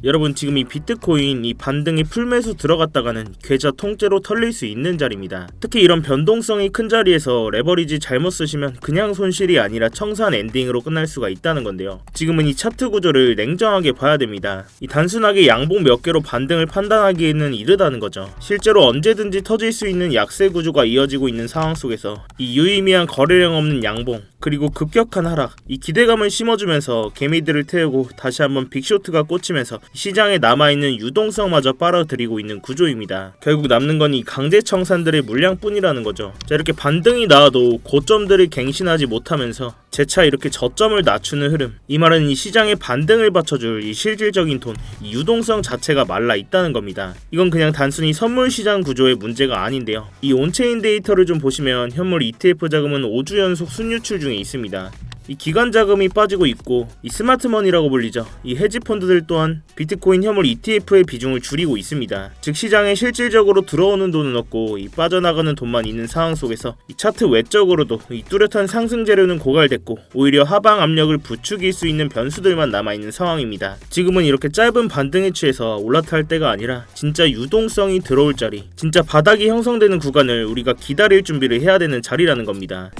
여러분, 지금 이 비트코인 이 반등이 풀매수 들어갔다가는 계좌 통째로 털릴 수 있는 자리입니다. 특히 이런 변동성이 큰 자리에서 레버리지 잘못 쓰시면 그냥 손실이 아니라 청산 엔딩으로 끝날 수가 있다는 건데요. 지금은 이 차트 구조를 냉정하게 봐야 됩니다. 이 단순하게 양봉 몇 개로 반등을 판단하기에는 이르다는 거죠. 실제로 언제든지 터질 수 있는 약세 구조가 이어지고 있는 상황 속에서 이 유의미한 거래량 없는 양봉, 그리고 급격한 하락, 이 기대감을 심어주면서 개미들을 태우고 다시 한번 빅쇼트가 꽂히면서 시장에 남아있는 유동성마저 빨아들이고 있는 구조입니다. 결국 남는 건 이 강제 청산들의 물량뿐이라는 거죠. 자, 이렇게 반등이 나와도 고점들을 갱신하지 못하면서 재차 이렇게 저점을 낮추는 흐름, 이 말은 이 시장의 반등을 받쳐줄 이 실질적인 돈, 이 유동성 자체가 말라 있다는 겁니다. 이건 그냥 단순히 선물 시장 구조의 문제가 아닌데요. 이 온체인 데이터를 좀 보시면 현물 ETF 자금은 5주 연속 순유출 중에 있습니다. 이 기관 자금이 빠지고 있고, 이 스마트머니라고 불리죠. 이 헤지 펀드들 또한 비트코인 현물 ETF의 비중을 줄이고 있습니다. 즉 시장에 실질적으로 들어오는 돈은 없고 이 빠져나가는 돈만 있는 상황 속에서 이 차트 외적으로도 이 뚜렷한 상승 재료는 고갈됐고 오히려 하방 압력을 부추길 수 있는 변수들만 남아있는 상황입니다. 지금은 이렇게 짧은 반등에 취해서 올라탈 때가 아니라 진짜 유동성이 들어올 자리, 진짜 바닥이 형성되는 구간을 우리가 기다릴 준비를 해야 되는 자리라는 겁니다.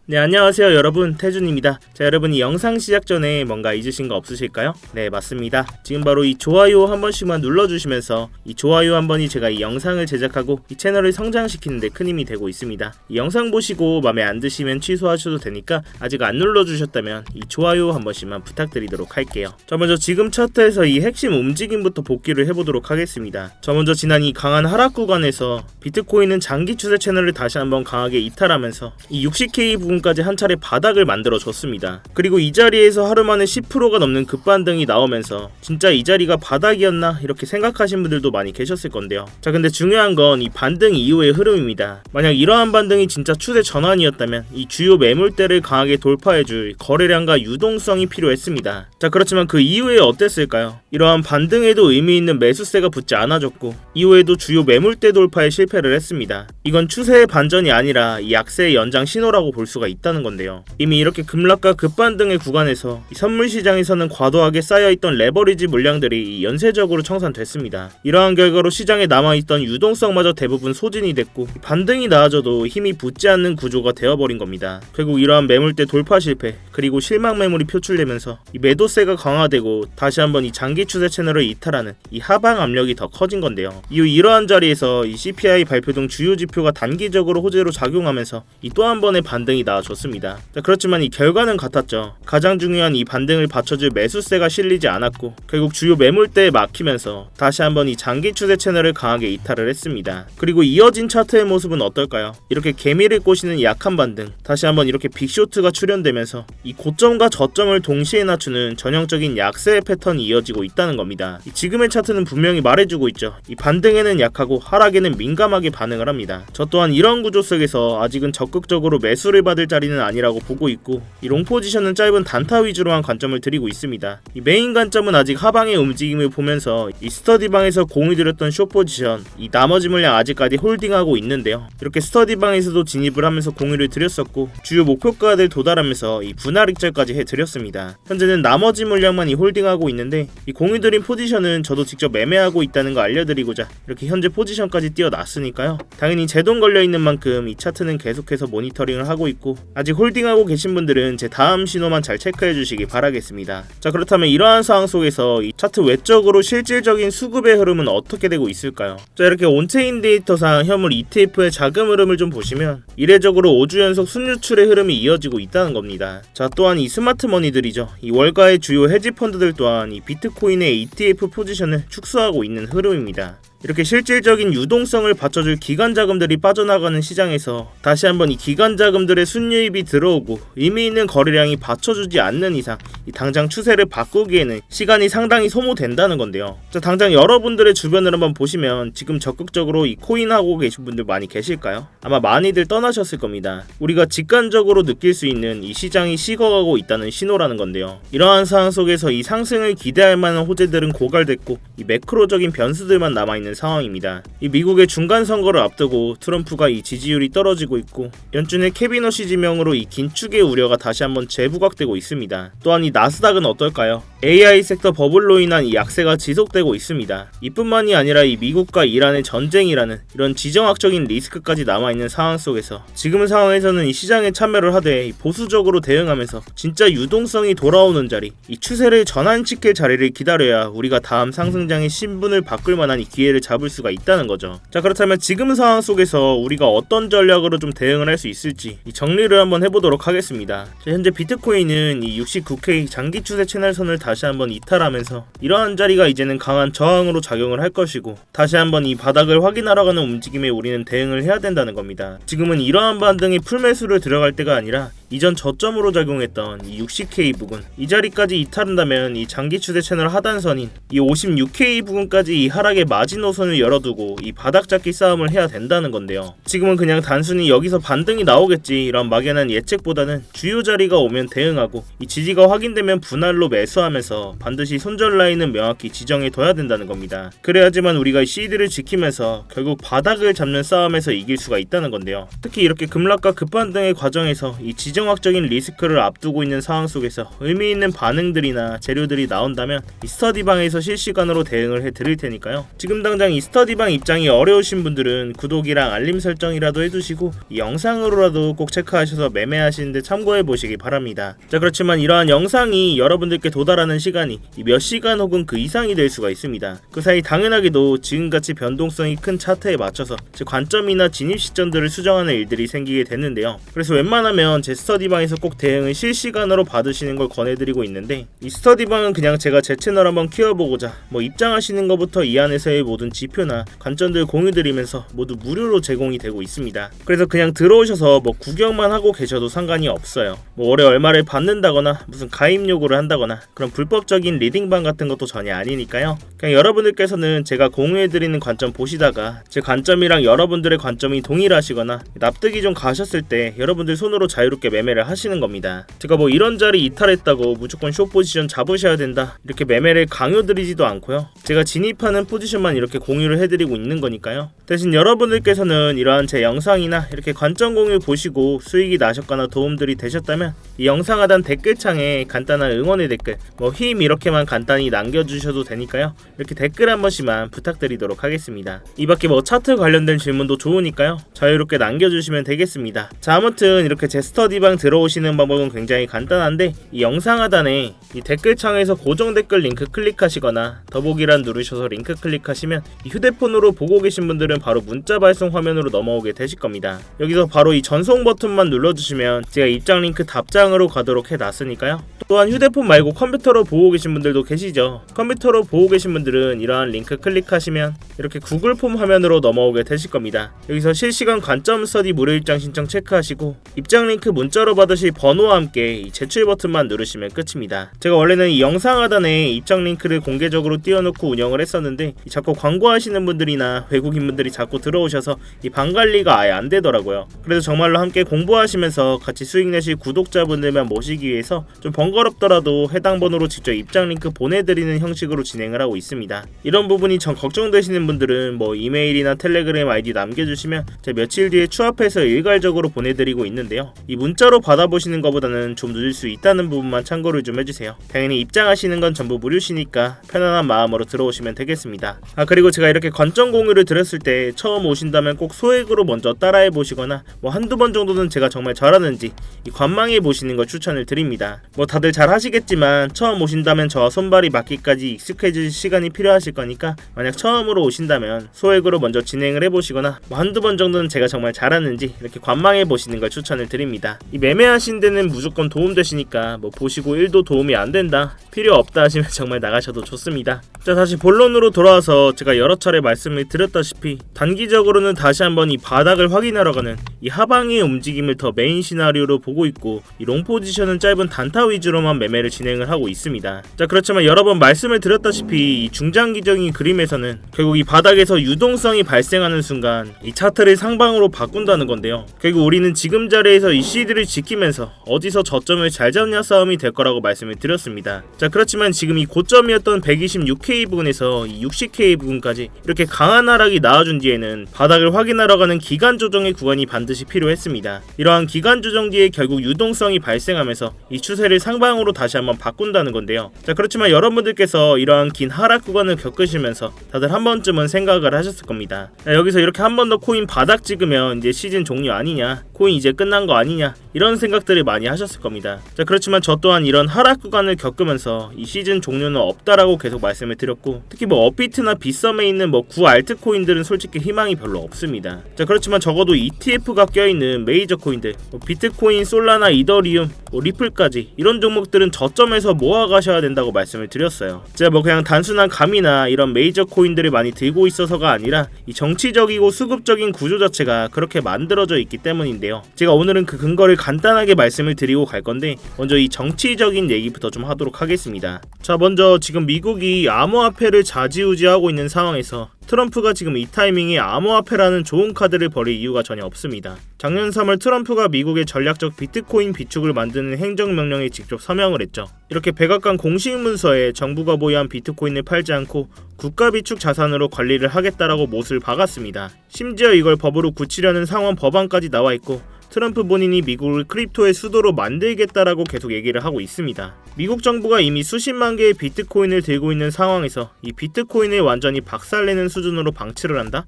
네, 안녕하세요 여러분, 태준입니다. 자, 여러분, 이 영상 시작 전에 뭔가 잊으신 거 없으실까요? 네, 맞습니다. 지금 바로 이 좋아요 한 번씩만 눌러주시면서 이 좋아요 한 번이 제가 이 영상을 제작하고 이 채널을 성장시키는 데 큰 힘이 되고 있습니다. 이 영상 보시고 마음에 안 드시면 취소하셔도 되니까 아직 안 눌러주셨다면 이 좋아요 한 번씩만 부탁드리도록 할게요. 자, 먼저 지금 차트에서 이 핵심 움직임부터 복귀를 해보도록 하겠습니다. 자, 먼저 지난 이 강한 하락 구간에서 비트코인은 장기 추세 채널을 다시 한번 강하게 이탈하면서 이 60K 부분 까지 한 차례 바닥을 만들어 줬습니다. 그리고 이 자리에서 하루 만에 10%가 넘는 급반등이 나오면서 진짜 이 자리가 바닥이었나 이렇게 생각하신 분들도 많이 계셨을 건데요. 자, 근데 중요한 건 이 반등 이후의 흐름입니다. 만약 이러한 반등이 진짜 추세 전환이었다면 이 주요 매물대를 강하게 돌파해줄 거래량과 유동성이 필요했습니다. 자, 그렇지만 그 이후에 어땠을까요? 이러한 반등에도 의미 있는 매수세가 붙지 않아줬고 이후에도 주요 매물대 돌파에 실패를 했습니다. 이건 추세의 반전이 아니라 이 약세의 연장 신호라고 볼 수가 있다는 건데요. 이미 이렇게 급락과 급반등의 구간에서 이 선물 시장에서는 과도하게 쌓여있던 레버리지 물량들이 연쇄적으로 청산됐습니다. 이러한 결과로 시장에 남아있던 유동성마저 대부분 소진이 됐고 반등이 나아져도 힘이 붙지 않는 구조가 되어버린 겁니다. 결국 이러한 매물대 돌파 실패, 그리고 실망 매물이 표출되면서 이 매도세가 강화되고 다시 한번 이 장기 추세 채널을 이탈하는 이 하방 압력이 더 커진 건데요. 이후 이러한 자리에서 이 CPI 발표 등 주요 지표가 단기적으로 호재로 작용하면서 이 또 한 번의 반등이 나와줬습니다. 자, 그렇지만 이 결과는 같았죠. 가장 중요한 이 반등을 받쳐줄 매수세가 실리지 않았고 결국 주요 매물대에 막히면서 다시 한번 이 장기 추세 채널을 강하게 이탈을 했습니다. 그리고 이어진 차트의 모습은 어떨까요? 이렇게 개미를 꼬시는 약한 반등, 다시 한번 이렇게 빅쇼트가 출현되면서 이 고점과 저점을 동시에 낮추는 전형적인 약세의 패턴이 이어지고 있다는 겁니다. 지금의 차트는 분명히 말해주고 있죠. 이 반등에는 약하고 하락에는 민감하게 반응을 합니다. 저 또한 이런 구조 속에서 아직은 적극적으로 매수를 받을 자리는 아니라고 보고 있고 이 롱 포지션은 짧은 단타 위주로한 관점을 드리고 있습니다. 이 메인 관점은 아직 하방의 움직임을 보면서 이 스터디방에서 공이 들였던 숏 포지션, 이 나머지 물량 아직까지 홀딩하고 있는데요. 이렇게 스터디방에서도 진입을 하면서 공유를 드렸었고 주요 목표가들 도달하면서 이 분할 익절까지 해드렸습니다. 현재는 나머지 물량만 이 홀딩하고 있는데 이 공유 드린 포지션은 저도 직접 매매하고 있다는 거 알려드리고자 이렇게 현재 포지션까지 띄워놨으니까요. 당연히 제 돈 걸려있는 만큼 이 차트는 계속해서 모니터링을 하고 있고 아직 홀딩하고 계신 분들은 제 다음 신호만 잘 체크해 주시기 바라겠습니다. 자, 그렇다면 이러한 상황 속에서 이 차트 외적으로 실질적인 수급의 흐름은 어떻게 되고 있을까요? 자, 이렇게 온체인 데이터상 현물 ETF의 자금 흐름을 좀 보시면 이례적으로 5주 연속 순유출의 흐름이 이어지고 있다는 겁니다. 자, 또한 이 스마트머니들이죠. 이 월가의 주요 헤지 펀드들 또한 이 비트코인의 ETF 포지션을 축소하고 있는 흐름입니다. 이렇게 실질적인 유동성을 받쳐줄 기관 자금들이 빠져나가는 시장에서 다시 한번 이 기관 자금들의 순유입이 들어오고 의미 있는 거래량이 받쳐주지 않는 이상 이 당장 추세를 바꾸기에는 시간이 상당히 소모된다는 건데요. 자, 당장 여러분들의 주변을 한번 보시면 지금 적극적으로 이 코인 하고 계신 분들 많이 계실까요? 아마 많이들 떠나셨을 겁니다. 우리가 직관적으로 느낄 수 있는 이 시장이 식어가고 있다는 신호라는 건데요. 이러한 상황 속에서 이 상승을 기대할 만한 호재들은 고갈됐고 이 매크로적인 변수들만 남아있는 상황입니다. 이 미국의 중간 선거를 앞두고 트럼프가 이 지지율이 떨어지고 있고 연준의 캐비넛 시 지명으로 이 긴축의 우려가 다시 한번 재부각되고 있습니다. 또한 이 나스닥은 어떨까요? AI 섹터 버블로 인한 이 약세가 지속되고 있습니다. 이뿐만이 아니라 이 미국과 이란의 전쟁이라는 이런 지정학적인 리스크까지 남아있는 상황 속에서 지금 상황에서는 이 시장에 참여를 하되 보수적으로 대응하면서 진짜 유동성이 돌아오는 자리, 이 추세를 전환시킬 자리를 기다려야 우리가 다음 상승장의 신분을 바꿀 만한 이 기회를 잡을 수가 있다는 거죠. 자, 그렇다면 지금 상황 속에서 우리가 어떤 전략으로 좀 대응을 할 수 있을지 이 정리를 한번 해보도록 하겠습니다. 자, 현재 비트코인은 이 69K 장기 추세 채널선을 다시 한번 이탈하면서 이러한 자리가 이제는 강한 저항으로 작용을 할 것이고 다시 한번 이 바닥을 확인하러 가는 움직임에 우리는 대응을 해야 된다는 겁니다. 지금은 이러한 반등이 풀매수를 들어갈 때가 아니라 이전 저점으로 작용했던 이 60K 부근 이 자리까지 이탈한다면 이 장기 추세 채널 하단선인 이 56K 부근까지 이 하락의 마지노선을 열어두고 이 바닥 잡기 싸움을 해야 된다는 건데요. 지금은 그냥 단순히 여기서 반등이 나오겠지 이런 막연한 예측보다는 주요 자리가 오면 대응하고 이 지지가 확인되면 분할로 매수하면서 반드시 손절 라인은 명확히 지정해 둬야 된다는 겁니다. 그래야지만 우리가 이 시드를 지키면서 결국 바닥을 잡는 싸움에서 이길 수가 있다는 건데요. 특히 이렇게 급락과 급반등의 과정에서 이 지정학적인 리스크를 앞두고 있는 상황 속에서 의미 있는 반응들이나 재료들이 나온다면 이 스터디방에서 실시간으로 대응을 해드릴 테니까요. 지금 당장 이 스터디방 입장이 어려우신 분들은 구독이랑 알림 설정이라도 해두시고 이 영상으로라도 꼭 체크하셔서 매매하시는데 참고해 보시기 바랍니다. 자, 그렇지만 이러한 영상이 여러분들께 도달하는 시간이 몇 시간 혹은 그 이상이 될 수가 있습니다. 그 사이 당연하게도 지금같이 변동성이 큰 차트에 맞춰서 제 관점이나 진입 시점들을 수정하는 일들이 생기게 됐는데요. 그래서 웬만하면 제 스터디방에서 꼭 대응을 실시간으로 받으시는 걸 권해드리고 있는데 이 스터디방은 그냥 제가 제 채널 한번 키워보고자 입장하시는 것부터 이 안에서의 모든 지표나 관점들 공유드리면서 모두 무료로 제공이 되고 있습니다. 그래서 그냥 들어오셔서 구경만 하고 계셔도 상관이 없어요. 월에 얼마를 받는다거나 무슨 가입 요구를 한다거나 그런 불법적인 리딩방 같은 것도 전혀 아니니까요. 그냥 여러분들께서는 제가 공유해드리는 관점 보시다가 제 관점이랑 여러분들의 관점이 동일하시거나 납득이 좀 가셨을 때 여러분들 손으로 자유롭게 매매를 하시는 겁니다. 제가 이런 자리 이탈했다고 무조건 숏 포지션 잡으셔야 된다 이렇게 매매를 강요드리지도 않고요. 제가 진입하는 포지션만 이렇게 공유를 해드리고 있는 거니까요. 대신 여러분들께서는 이러한 제 영상이나 이렇게 관점 공유 보시고 수익이 나셨거나 도움들이 되셨다면 이 영상 하단 댓글창에 간단한 응원의 댓글 힘 이렇게만 간단히 남겨주셔도 되니까요. 이렇게 댓글 한 번씩만 부탁드리도록 하겠습니다. 이 밖에 차트 관련된 질문도 좋으니까요. 자유롭게 남겨주시면 되겠습니다. 자, 아무튼 이렇게 제 스터디방 들어오시는 방법은 굉장히 간단한데 이 영상 하단에 이 댓글창에서 고정 댓글 링크 클릭하시거나 더보기란 누르셔서 링크 클릭하시면 이 휴대폰으로 보고 계신 분들은 바로 문자 발송 화면으로 넘어오게 되실 겁니다. 여기서 바로 이 전송 버튼만 눌러주시면 제가 입장 링크 답장으로 가도록 해놨으니까요. 또한 휴대폰 말고 컴퓨터로 보고 계신 분들도 계시죠. 컴퓨터로 보고 계신 분들은 이러한 링크 클릭하시면 이렇게 구글 폼 화면으로 넘어오게 되실 겁니다. 여기서 실시간 관점 스터디 무료 입장 신청 체크하시고 입장 링크 문자로 받으실 번호와 함께 이 제출 버튼만 누르시면 끝입니다. 제가 원래는 이 영상 하단에 입장 링크를 공개적으로 띄워놓고 운영을 했었는데 자꾸 광고하시는 분들이나 외국인 분들이 자꾸 들어오셔서 이 방 관리가 아예 안 되더라고요. 그래서 정말로 함께 공부하시면서 같이 수익 내실 구독자분들만 모시기 위해서 좀 번거롭더라도 해당 번호로 직접 입장 링크 보내드리는 형식으로 진행을 하고 있습니다. 이런 부분이 전 걱정되시는 분들은 이메일이나 텔레그램 아이디 남겨주시면 제가 며칠 뒤에 추합해서 일괄적으로 보내드리고 있는데요. 이 문자로 받아보시는 것보다는 좀 늦을 수 있다는 부분만 참고를 좀 해주세요. 당연히 입장하시는 건 전부 무료시니까 편안한 마음으로 들어오시면 되겠습니다. 그리고 제가 이렇게 관점 공유를 드렸을 때 처음 오신다면 꼭 소액으로 먼저 따라해 보시거나 한두 번 정도는 제가 정말 잘하는지 이 관망해 보시는 걸 추천을 드립니다. 다들 잘 하시겠지만 처음 오신다면 저와 손발이 맞기까지 익숙해질 시간이 필요하실 거니까 만약 처음으로 오신다면 소액으로 먼저 진행을 해보시거나 한두 번 정도는 제가 정말 잘하는지 이렇게 관망해 보시는 걸 추천을 드립니다. 이 매매하신 데는 무조건 도움되시니까 보시고 1도 도움이 안 된다, 필요 없다 하시면 정말 나가셔도 좋습니다. 자, 다시 본론으로 돌아와서 제가 여러 차례 말씀을 드렸다시피 단기적으로는 다시 한번 이 바닥을 확인하러 가는 이 하방의 움직임을 더 메인 시나리오로 보고 있고 이 롱 포지션은 짧은 단타 위주로 방식으로만 매매를 진행을 하고 있습니다. 자, 그렇지만 여러 번 말씀을 드렸다시피 이 중장기적인 그림에서는 결국 이 바닥에서 유동성이 발생하는 순간 이 차트를 상방으로 바꾼다는 건데요. 결국 우리는 지금 자리에서 이 시드를 지키면서 어디서 저점을 잘 잡냐 싸움이 될 거라고 말씀을 드렸습니다. 자, 그렇지만 지금 이 고점이었던 126K 부근에서 이 60K 부근까지 이렇게 강한 하락이 나와준 뒤에는 바닥을 확인하러 가는 기간 조정의 구간이 반드시 필요했습니다. 이러한 기간 조정 뒤에 결국 유동성이 발생하면서 이 추세를 상방으로 다시 한번 바꾼다는 건데요. 자, 그렇지만 여러분들께서 이러한 긴 하락 구간을 겪으시면서 다들 한 번쯤은 생각을 하셨을 겁니다. 자, 여기서 이렇게 한 번 더 코인 바닥 찍으면 이제 시즌 종료 아니냐, 코인 이제 끝난 거 아니냐, 이런 생각들을 많이 하셨을 겁니다. 자, 그렇지만 저 또한 이런 하락 구간을 겪으면서 이 시즌 종료는 없다라고 계속 말씀을 드렸고, 특히 뭐 업비트나 빗썸에 있는 뭐 구 알트코인들은 솔직히 희망이 별로 없습니다. 자, 그렇지만 적어도 ETF가 껴있는 메이저 코인들, 뭐 비트코인, 솔라나, 이더리움, 뭐 리플까지 이런 종목들은 저점에서 모아가셔야 된다고 말씀을 드렸어요. 제가 뭐 그냥 단순한 감이나 이런 메이저 코인들을 많이 들고 있어서가 아니라 이 정치적이고 수급적인 구조 자체가 그렇게 만들어져 있기 때문인데요. 제가 오늘은 그 근거를 간단하게 말씀을 드리고 갈 건데, 먼저 이 정치적인 얘기부터 좀 하도록 하겠습니다. 자, 먼저 지금 미국이 암호화폐를 좌지우지하고 있는 상황에서 트럼프가 지금 이 타이밍에 암호화폐라는 좋은 카드를 버릴 이유가 전혀 없습니다. 작년 3월 트럼프가 미국의 전략적 비트코인 비축을 만드는 행정명령에 직접 서명을 했죠. 이렇게 백악관 공식 문서에 정부가 보유한 비트코인을 팔지 않고 국가 비축 자산으로 관리를 하겠다라고 못을 박았습니다. 심지어 이걸 법으로 굳히려는 상원 법안까지 나와 있고, 트럼프 본인이 미국을 크립토의 수도로 만들겠다라고 계속 얘기를 하고 있습니다. 미국 정부가 이미 수십만 개의 비트코인을 들고 있는 상황에서 이 비트코인을 완전히 박살내는 수준으로 방치를 한다?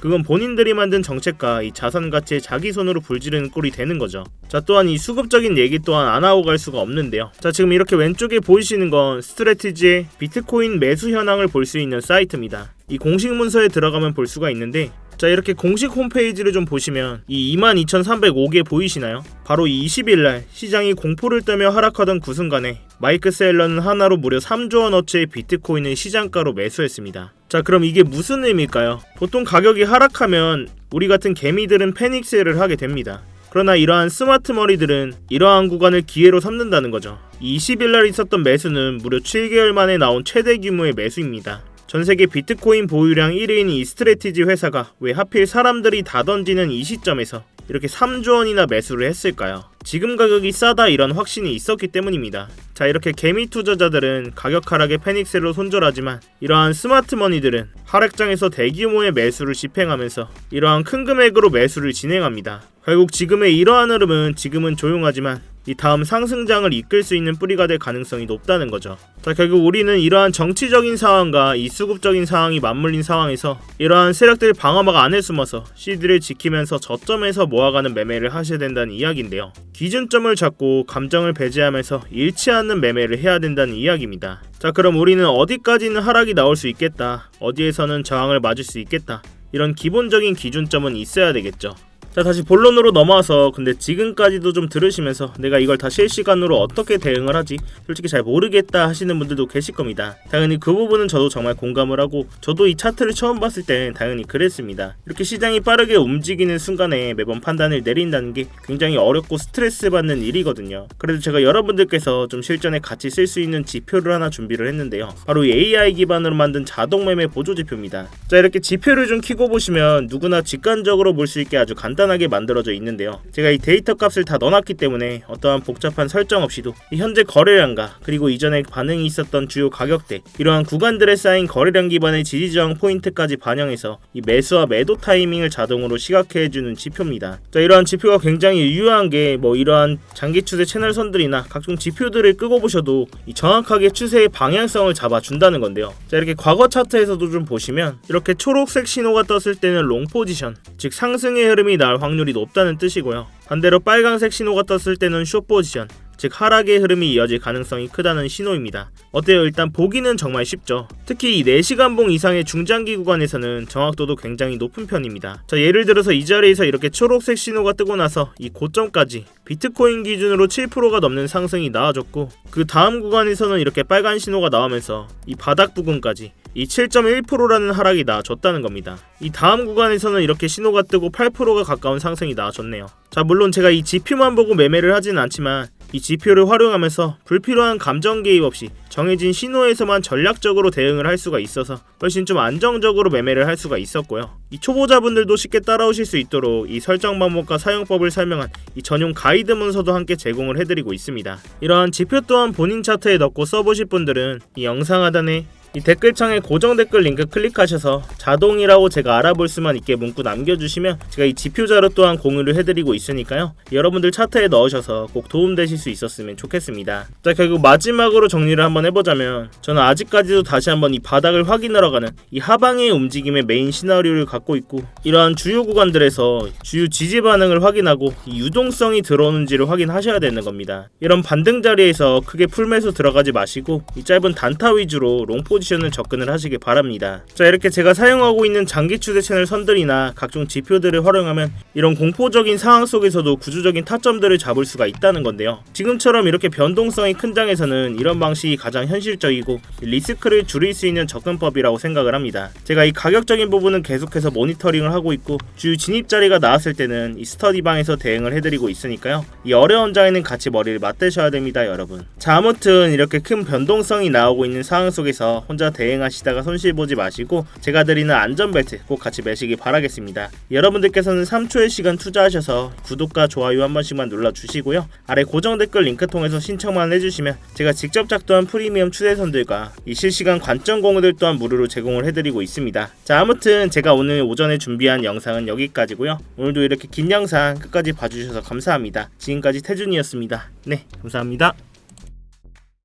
그건 본인들이 만든 정책과 이 자산 가치에 자기 손으로 불지르는 꼴이 되는 거죠. 자, 또한 이 수급적인 얘기 또한 안 하고 갈 수가 없는데요. 자, 지금 이렇게 왼쪽에 보이시는 건 스트래티지의 비트코인 매수 현황을 볼 수 있는 사이트입니다. 이 공식 문서에 들어가면 볼 수가 있는데, 자, 이렇게 공식 홈페이지를 좀 보시면 이 22,305개 보이시나요? 바로 이 20일날 시장이 공포를 떨며 하락하던 그 순간에 마이크 셀러는 하나로 무려 3조 원어치의 비트코인을 시장가로 매수했습니다. 자, 그럼 이게 무슨 의미일까요? 보통 가격이 하락하면 우리 같은 개미들은 패닉 셀을 하게 됩니다. 그러나 이러한 스마트 머리들은 이러한 구간을 기회로 삼는다는 거죠. 20일날 있었던 매수는 무려 7개월 만에 나온 최대 규모의 매수입니다. 전세계 비트코인 보유량 1위인 이 스트래티지 회사가 왜 하필 사람들이 다 던지는 이 시점에서 이렇게 3조 원이나 매수를 했을까요? 지금 가격이 싸다 이런 확신이 있었기 때문입니다. 자, 이렇게 개미 투자자들은 가격 하락에 패닉셀로 손절하지만 이러한 스마트머니들은 하락장에서 대규모의 매수를 집행하면서 이러한 큰 금액으로 매수를 진행합니다. 결국 지금의 이러한 흐름은 지금은 조용하지만 이 다음 상승장을 이끌 수 있는 뿌리가 될 가능성이 높다는 거죠. 자, 결국 우리는 이러한 정치적인 상황과 이 수급적인 상황이 맞물린 상황에서 이러한 세력들 방어막 안에 숨어서 시드를 지키면서 저점에서 모아가는 매매를 하셔야 된다는 이야기인데요. 기준점을 잡고 감정을 배제하면서 잃지 않는 매매를 해야 된다는 이야기입니다. 자, 그럼 우리는 어디까지는 하락이 나올 수 있겠다, 어디에서는 저항을 맞을 수 있겠다, 이런 기본적인 기준점은 있어야 되겠죠. 자, 다시 본론으로 넘어와서 근데 지금까지도 좀 들으시면서 내가 이걸 다 실시간으로 어떻게 대응을 하지? 솔직히 잘 모르겠다 하시는 분들도 계실 겁니다. 당연히 그 부분은 저도 정말 공감을 하고, 저도 이 차트를 처음 봤을 땐 당연히 그랬습니다. 이렇게 시장이 빠르게 움직이는 순간에 매번 판단을 내린다는 게 굉장히 어렵고 스트레스 받는 일이거든요. 그래도 제가 여러분들께서 좀 실전에 같이 쓸 수 있는 지표를 하나 준비를 했는데요. 바로 이 AI 기반으로 만든 자동 매매 보조 지표입니다. 자, 이렇게 지표를 좀 켜고 보시면 누구나 직관적으로 볼 수 있게 아주 간단하게 만들어져 있는데요. 제가 이 데이터 값을 다 넣어놨기 때문에 어떠한 복잡한 설정 없이도 이 현재 거래량과 그리고 이전에 반응이 있었던 주요 가격대, 이러한 구간들에 쌓인 거래량 기반의 지지저항 포인트까지 반영해서 이 매수와 매도 타이밍을 자동으로 시각화해주는 지표입니다. 자, 이러한 지표가 굉장히 유효한 게 뭐 이러한 장기 추세 채널선들이나 각종 지표들을 끄고 보셔도 이 정확하게 추세의 방향성을 잡아준다는 건데요. 자, 이렇게 과거 차트에서도 좀 보시면 이렇게 초록색 신호가 떴을 때는 롱 포지션, 즉 상승의 흐름이 나올 확률이 높다는 뜻이고요. 반대로 빨간색 신호가 떴을 때는 숏 포지션, 즉 하락의 흐름이 이어질 가능성이 크다는 신호입니다. 어때요? 일단 보기는 정말 쉽죠. 특히 이 4시간봉 이상의 중장기 구간에서는 정확도도 굉장히 높은 편입니다. 자, 예를 들어서 이 자리에서 이렇게 초록색 신호가 뜨고 나서 이 고점까지 비트코인 기준으로 7%가 넘는 상승이 나와줬고, 그 다음 구간에서는 이렇게 빨간 신호가 나오면서 이 바닥 부근까지 이 7.1%라는 하락이 나와줬다는 겁니다. 이 다음 구간에서는 이렇게 신호가 뜨고 8%가 가까운 상승이 나와줬네요. 자, 물론 제가 이 지표만 보고 매매를 하지는 않지만 이 지표를 활용하면서 불필요한 감정 개입 없이 정해진 신호에서만 전략적으로 대응을 할 수가 있어서 훨씬 좀 안정적으로 매매를 할 수가 있었고요. 이 초보자분들도 쉽게 따라오실 수 있도록 이 설정 방법과 사용법을 설명한 이 전용 가이드 문서도 함께 제공을 해드리고 있습니다. 이러한 지표 또한 본인 차트에 넣고 써보실 분들은 이 영상 하단에 이 댓글창에 고정 댓글 링크 클릭하셔서 자동이라고 제가 알아볼 수만 있게 문구 남겨주시면 제가 이 지표 자료 또한 공유를 해드리고 있으니까요. 여러분들 차트에 넣으셔서 꼭 도움되실 수 있었으면 좋겠습니다. 자, 결국 마지막으로 정리를 한번 해보자면 저는 아직까지도 다시 한번 이 바닥을 확인하러 가는 이 하방의 움직임의 메인 시나리오를 갖고 있고, 이러한 주요 구간들에서 주요 지지 반응을 확인하고 이 유동성이 들어오는지를 확인하셔야 되는 겁니다. 이런 반등 자리에서 크게 풀매수 들어가지 마시고 이 짧은 단타 위주로 롱 포지션을 접근을 하시길 바랍니다. 자, 이렇게 제가 사용하고 있는 장기 추세 채널 선들이나 각종 지표들을 활용하면 이런 공포적인 상황 속에서도 구조적인 타점들을 잡을 수가 있다는 건데요. 지금처럼 이렇게 변동성이 큰 장에서는 이런 방식이 가장 현실적이고 리스크를 줄일 수 있는 접근법이라고 생각을 합니다. 제가 이 가격적인 부분은 계속해서 모니터링을 하고 있고 주요 진입 자리가 나왔을 때는 이 스터디방에서 대응을 해드리고 있으니까요. 이 어려운 장에는 같이 머리를 맞대셔야 됩니다, 여러분. 자, 아무튼 이렇게 큰 변동성이 나오고 있는 상황 속에서 혼자 대응하시다가 손실 보지 마시고 제가 드리는 안전벨트 꼭 같이 매시기 바라겠습니다. 여러분들께서는 3초의 시간 투자하셔서 구독과 좋아요 한 번씩만 눌러주시고요. 아래 고정 댓글 링크 통해서 신청만 해주시면 제가 직접 작동한 프리미엄 추세선들과 이 실시간 관점 공유들 또한 무료로 제공을 해드리고 있습니다. 자, 아무튼 제가 오늘 오전에 준비한 영상은 여기까지고요. 오늘도 이렇게 긴 영상 끝까지 봐주셔서 감사합니다. 지금까지 태준이었습니다. 네, 감사합니다.